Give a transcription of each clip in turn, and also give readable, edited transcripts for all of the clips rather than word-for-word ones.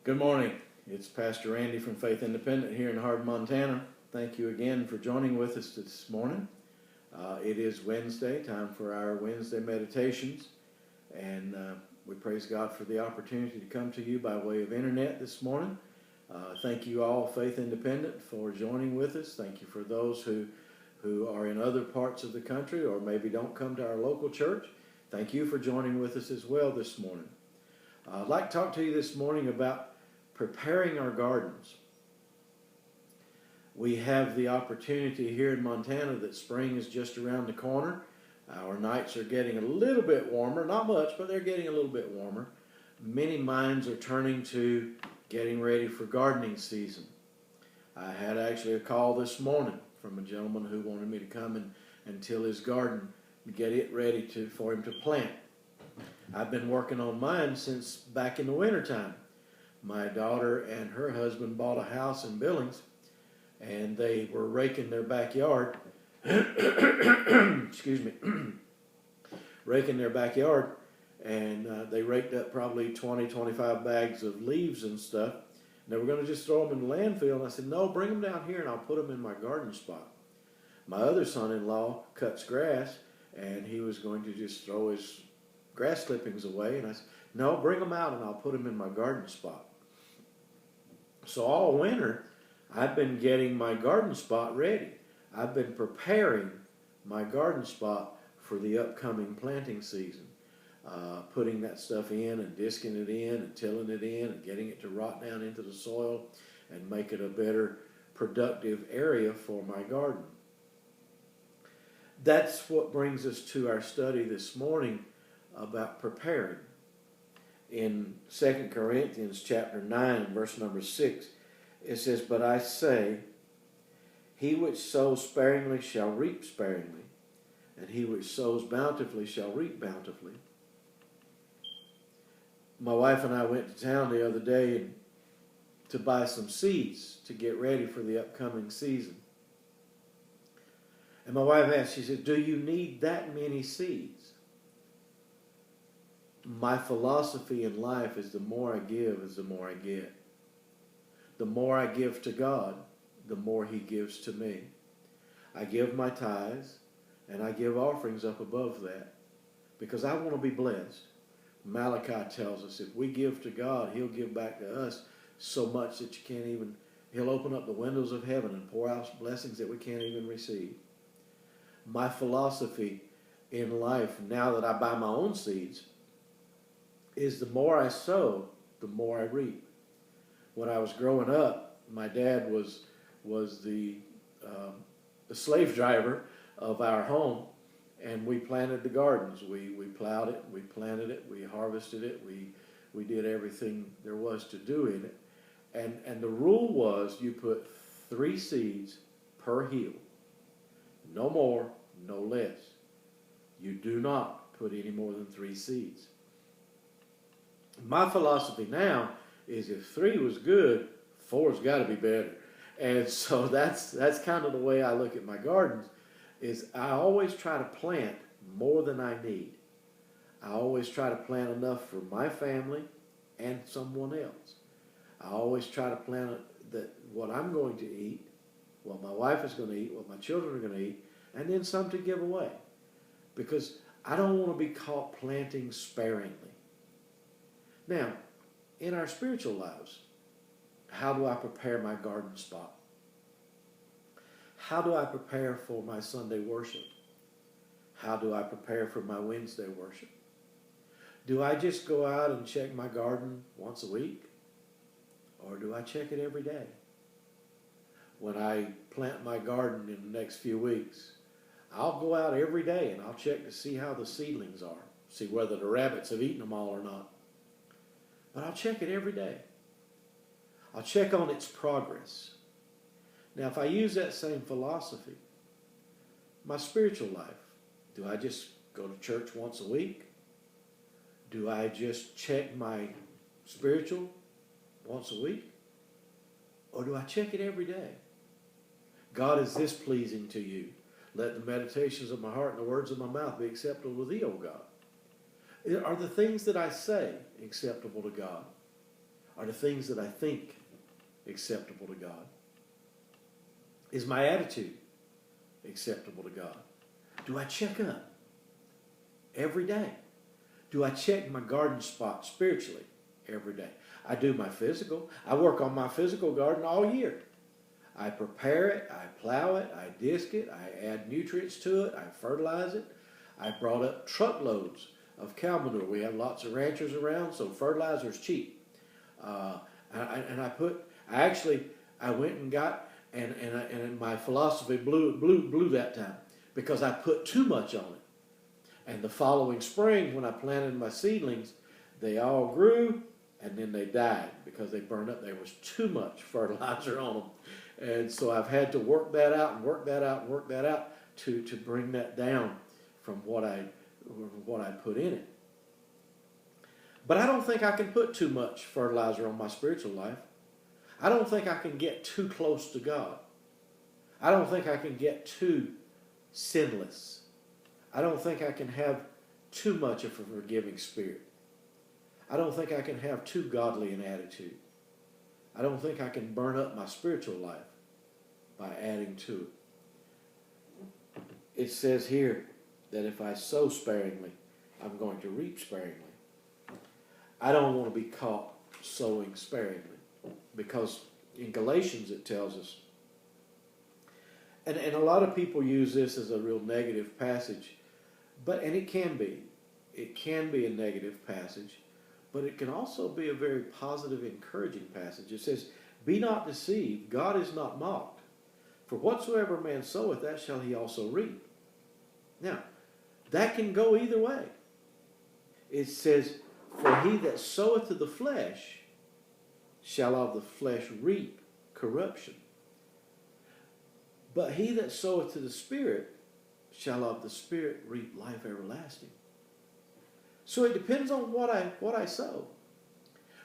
Good morning. It's Pastor Randy from Faith Independent here in Hardin, Montana. Thank you again for joining with us this morning. It is Wednesday, time for our Wednesday meditations, and we praise God for the opportunity to come to you by way of internet this morning. Thank you all, Faith Independent, for joining with us. Thank you for those who are in other parts of the country or maybe don't come to our local church. Thank you for joining with us as well this morning. I'd like to talk to you this morning about preparing our gardens. We have the opportunity here in Montana that spring is just around the corner. Our nights are getting a little bit warmer, not much, but they're getting a little bit warmer. Many minds are turning to getting ready for gardening season. I had actually a call this morning from a gentleman who wanted me to come and till his garden and get it ready for him to plant. I've been working on mine since back in the wintertime. My daughter and her husband bought a house in Billings, and they were raking their backyard. Excuse me. Raking their backyard, and they raked up probably 20, 25 bags of leaves and stuff. And they were going to just throw them in the landfill, and I said, no, bring them down here, and I'll put them in my garden spot. My other son-in-law cuts grass, and he was going to just throw his grass clippings away, and I said, no, bring them out, and I'll put them in my garden spot. So all winter, I've been getting my garden spot ready. I've been preparing my garden spot for the upcoming planting season. Putting that stuff in and disking it in and tilling it in and getting it to rot down into the soil and make it a better productive area for my garden. That's what brings us to our study this morning about preparing. In 2 Corinthians chapter 9 verse number 6, it says, but I say, he which sows sparingly shall reap sparingly, and he which sows bountifully shall reap bountifully. My wife and I went to town the other day to buy some seeds to get ready for the upcoming season. And my wife asked, she said, do you need that many seeds? My philosophy in life is the more I give is the more I get. The more I give to God, the more He gives to me. I give my tithes and I give offerings up above that because I want to be blessed. Malachi tells us if we give to God, He'll give back to us so much that you can't even, He'll open up the windows of heaven and pour out blessings that we can't even receive. My philosophy in life, now that I buy my own seeds, is the more I sow, the more I reap. When I was growing up, my dad was the slave driver of our home, and we planted the gardens. We plowed it, we planted it, we harvested it, we did everything there was to do in it. And the rule was you put 3 seeds per hill. No more, no less. You do not put any more than 3 seeds. My philosophy now is if 3 was good, 4's got to be better. And so that's kind of the way I look at my gardens, is I always try to plant more than I need. I always try to plant enough for my family and someone else. I always try to plant that what I'm going to eat, what my wife is going to eat, what my children are going to eat, and then some to give away. Because I don't want to be caught planting sparingly. Now, in our spiritual lives, how do I prepare my garden spot? How do I prepare for my Sunday worship? How do I prepare for my Wednesday worship? Do I just go out and check my garden once a week? Or do I check it every day? When I plant my garden in the next few weeks, I'll go out every day and I'll check to see how the seedlings are, see whether the rabbits have eaten them all or not. But I'll check it every day. I'll check on its progress. Now, if I use that same philosophy, my spiritual life, do I just go to church once a week? Do I just check my spiritual once a week? Or do I check it every day? God, is this pleasing to you? Let the meditations of my heart and the words of my mouth be acceptable to thee, O God. Are the things that I say acceptable to God? Are the things that I think acceptable to God? Is my attitude acceptable to God? Do I check up every day? Do I check my garden spot spiritually every day? I do my physical. I work on my physical garden all year. I prepare it, I plow it, I disc it, I add nutrients to it, I fertilize it. I brought up truckloads of cow manure. We have lots of ranchers around, so fertilizer is cheap. I went and got, and my philosophy blew that time because I put too much on it. And the following spring, when I planted my seedlings, they all grew and then they died because they burned up. There was too much fertilizer on them. And so I've had to work that out to bring that down from what I put in it. But I don't think I can put too much fertilizer on my spiritual life. I don't think I can get too close to God. I don't think I can get too sinless. I don't think I can have too much of a forgiving spirit. I don't think I can have too godly an attitude. I don't think I can burn up my spiritual life by adding to it. It says here that if I sow sparingly, I'm going to reap sparingly. I don't want to be caught sowing sparingly because in Galatians it tells us, and a lot of people use this as a real negative passage, and it can be. It can be a negative passage, but it can also be a very positive, encouraging passage. It says, "Be not deceived, God is not mocked. For whatsoever man soweth, that shall he also reap." Now, that can go either way. It says, "For he that soweth to the flesh shall of the flesh reap corruption. But he that soweth to the Spirit shall of the Spirit reap life everlasting." So it depends on what I sow.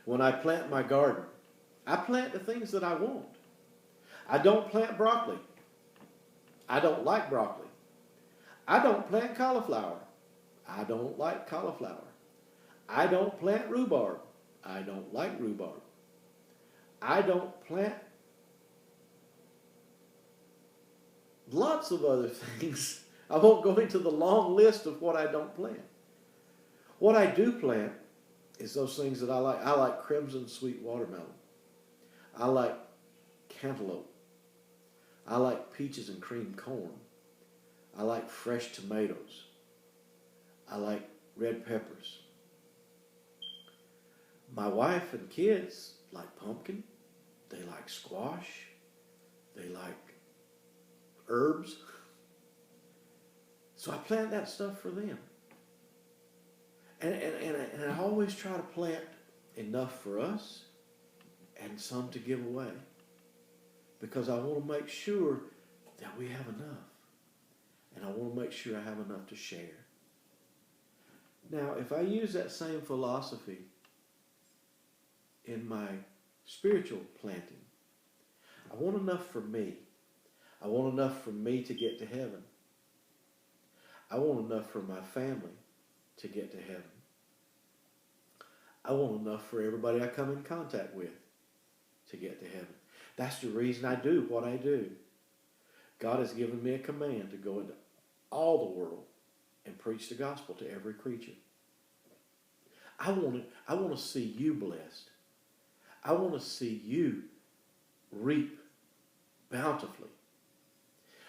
When I plant my garden, I plant the things that I want. I don't plant broccoli. I don't like broccoli. I don't plant cauliflower. I don't like cauliflower. I don't plant rhubarb. I don't like rhubarb. I don't plant lots of other things. I won't go into the long list of what I don't plant. What I do plant is those things that I like. I like crimson sweet watermelon. I like cantaloupe. I like peaches and cream corn. I like fresh tomatoes. I like red peppers. My wife and kids like pumpkin. They like squash. They like herbs. So I plant that stuff for them. And I always try to plant enough for us and some to give away. Because I want to make sure that we have enough. And I want to make sure I have enough to share. Now, if I use that same philosophy in my spiritual planting, I want enough for me. I want enough for me to get to heaven. I want enough for my family to get to heaven. I want enough for everybody I come in contact with to get to heaven. That's the reason I do what I do. God has given me a command to go into all the world and preach the gospel to every creature. I want to see you blessed. I want to see you reap bountifully.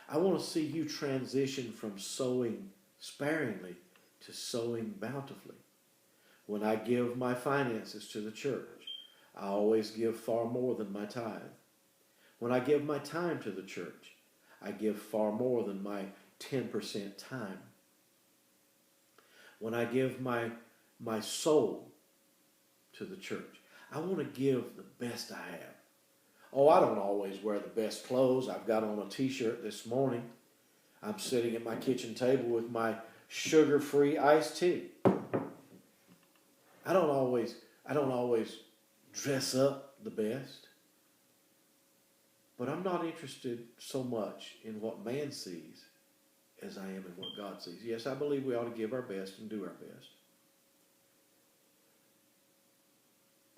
I want to see you transition from sowing sparingly to sowing bountifully. When I give my finances to the church, I always give far more than my tithe. When I give my time to the church, I give far more than my 10% time. When I give my soul to the church, I want to give the best I have. Oh, I don't always wear the best clothes. I've got on a t-shirt this morning. I'm sitting at my kitchen table with my sugar-free iced tea. I don't always dress up the best. But I'm not interested so much in what man sees as I am in what God sees. Yes, I believe we ought to give our best and do our best.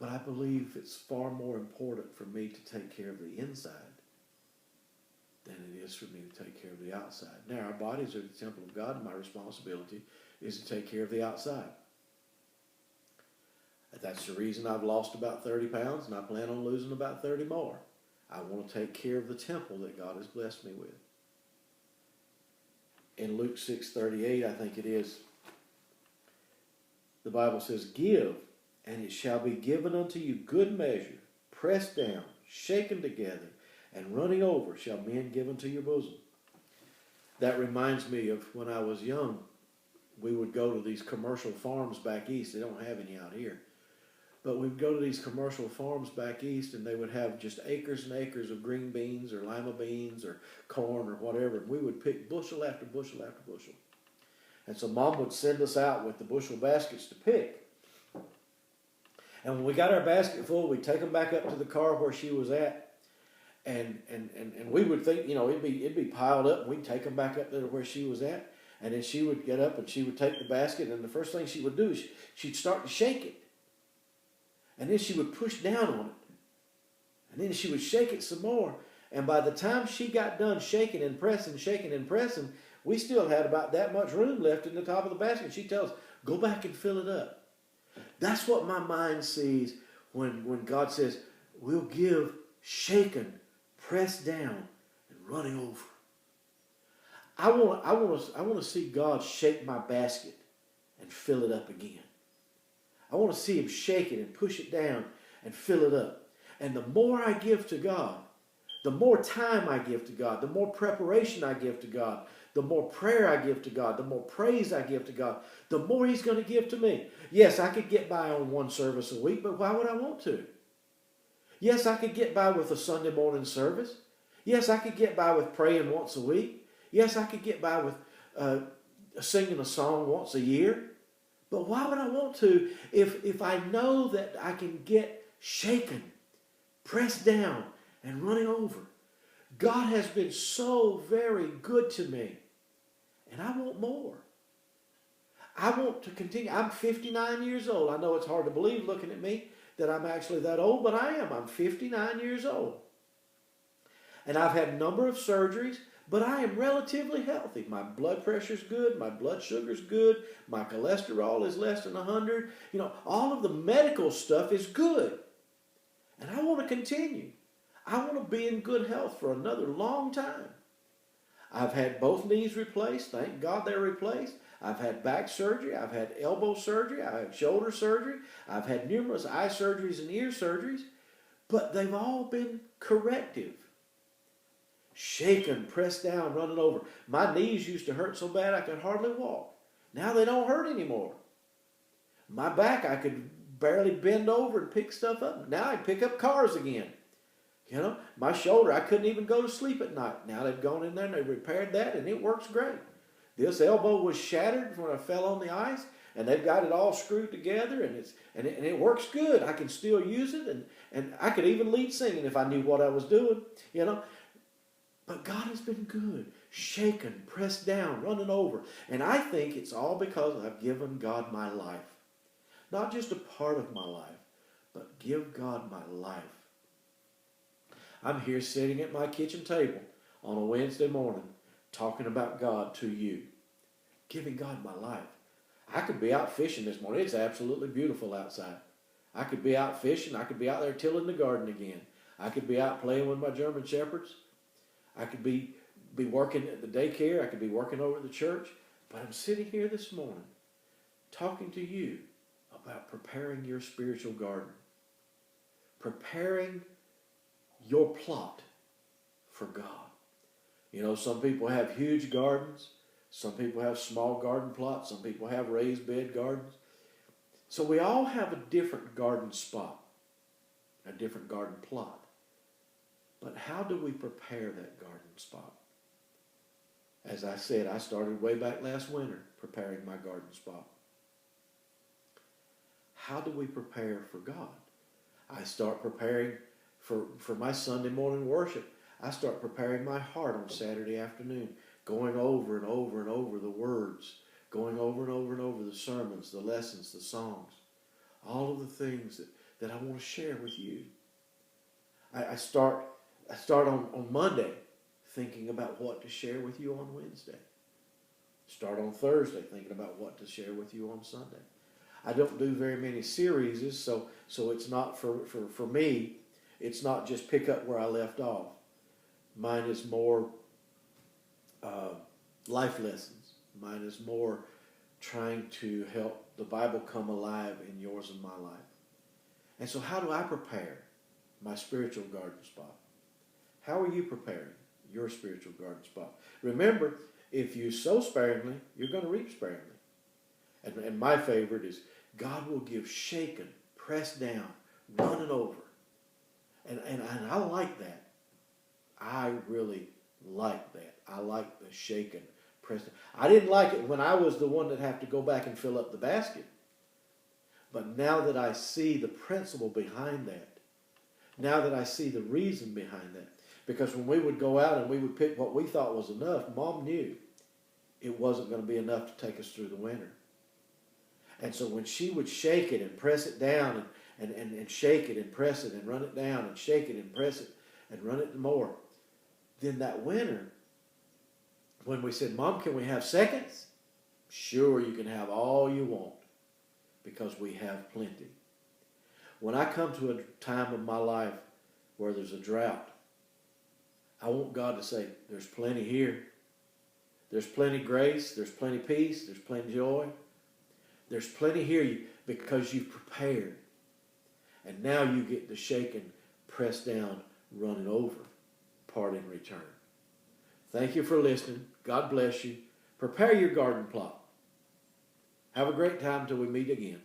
But I believe it's far more important for me to take care of the inside than it is for me to take care of the outside. Now, our bodies are the temple of God, and my responsibility is to take care of the outside. That's the reason I've lost about 30 pounds, and I plan on losing about 30 more. I want to take care of the temple that God has blessed me with. In Luke 6:38, I think it is, the Bible says, "Give, and it shall be given unto you good measure, pressed down, shaken together, and running over shall men give unto your bosom." That reminds me of when I was young. We would go to these commercial farms back east. They don't have any out here. But we'd go to these commercial farms back east, and they would have just acres and acres of green beans or lima beans or corn or whatever. And we would pick bushel after bushel after bushel. And so Mom would send us out with the bushel baskets to pick. And when we got our basket full, we'd take them back up to the car where she was at. And we would think, it'd be piled up, and we'd take them back up there where she was at. And then she would get up and she would take the basket, and the first thing she would do is she'd start to shake it. And then she would push down on it. And then she would shake it some more. And by the time she got done shaking and pressing, we still had about that much room left in the top of the basket. She tells us, go back and fill it up. That's what my mind sees when God says, we'll give shaken, pressed down, and running over. I want to see God shake my basket and fill it up again. I want to see him shake it and push it down and fill it up. And the more I give to God, the more time I give to God, the more preparation I give to God, the more prayer I give to God, the more praise I give to God, the more he's going to give to me. Yes, I could get by on one service a week, but why would I want to? Yes, I could get by with a Sunday morning service. Yes, I could get by with praying once a week. Yes, I could get by with singing a song once a year. But why would I want to if I know that I can get shaken, pressed down, and running over? God has been so very good to me, and I want more. I want to continue. I'm 59 years old. I know it's hard to believe looking at me that I'm actually that old, but I am. I'm 59 years old. And I've had a number of surgeries, but I am relatively healthy. My blood pressure's good. My blood sugar's good. My cholesterol is less than 100. All of the medical stuff is good. And I want to continue. I want to be in good health for another long time. I've had both knees replaced. Thank God they're replaced. I've had back surgery. I've had elbow surgery. I've had shoulder surgery. I've had numerous eye surgeries and ear surgeries. But they've all been corrective. Shaken, pressed down, running over. My knees used to hurt so bad I could hardly walk. Now they don't hurt anymore. My back, I could barely bend over and pick stuff up. Now I pick up cars again. My shoulder, I couldn't even go to sleep at night. Now they've gone in there and they repaired that, and it works great. This elbow was shattered when I fell on the ice, and they've got it all screwed together, and it works good. I can still use it, and I could even lead singing if I knew what I was doing. But God has been good, shaken, pressed down, running over. And I think it's all because I've given God my life. Not just a part of my life, but give God my life. I'm here sitting at my kitchen table on a Wednesday morning talking about God to you, giving God my life. I could be out fishing this morning. It's absolutely beautiful outside. I could be out fishing. I could be out there tilling the garden again. I could be out playing with my German Shepherds. I could be working at the daycare. I could be working over at the church. But I'm sitting here this morning talking to you about preparing your spiritual garden. Preparing your plot for God. Some people have huge gardens. Some people have small garden plots. Some people have raised bed gardens. So we all have a different garden spot, a different garden plot. But how do we prepare that garden spot? As I said, I started way back last winter preparing my garden spot. How do we prepare for God? I start preparing for my Sunday morning worship. I start preparing my heart on Saturday afternoon, going over and over and over the words, going over and over and over the sermons, the lessons, the songs, all of the things that I want to share with you. I start on Monday thinking about what to share with you on Wednesday. Start on Thursday thinking about what to share with you on Sunday. I don't do very many series, so it's not for me, it's not just pick up where I left off. Mine is more life lessons. Mine is more trying to help the Bible come alive in yours and my life. And so how do I prepare my spiritual garden spot? How are you preparing your spiritual garden spot? Remember, if you sow sparingly, you're going to reap sparingly. And my favorite is, God will give shaken, pressed down, running over. And I like that. I really like that. I like the shaken, pressed down. I didn't like it when I was the one that had to go back and fill up the basket. But now that I see the principle behind that, now that I see the reason behind that, because when we would go out and we would pick what we thought was enough, Mom knew it wasn't going to be enough to take us through the winter. And so when she would shake it and press it down and shake it and press it and run it down and shake it and press it and run it more, then that winter, when we said, Mom, can we have seconds? Sure, you can have all you want because we have plenty. When I come to a time of my life where there's a drought, I want God to say, there's plenty here. There's plenty grace. There's plenty peace. There's plenty joy. There's plenty here because you've prepared. And now you get the shaken, pressed down, running over part in return. Thank you for listening. God bless you. Prepare your garden plot. Have a great time till we meet again.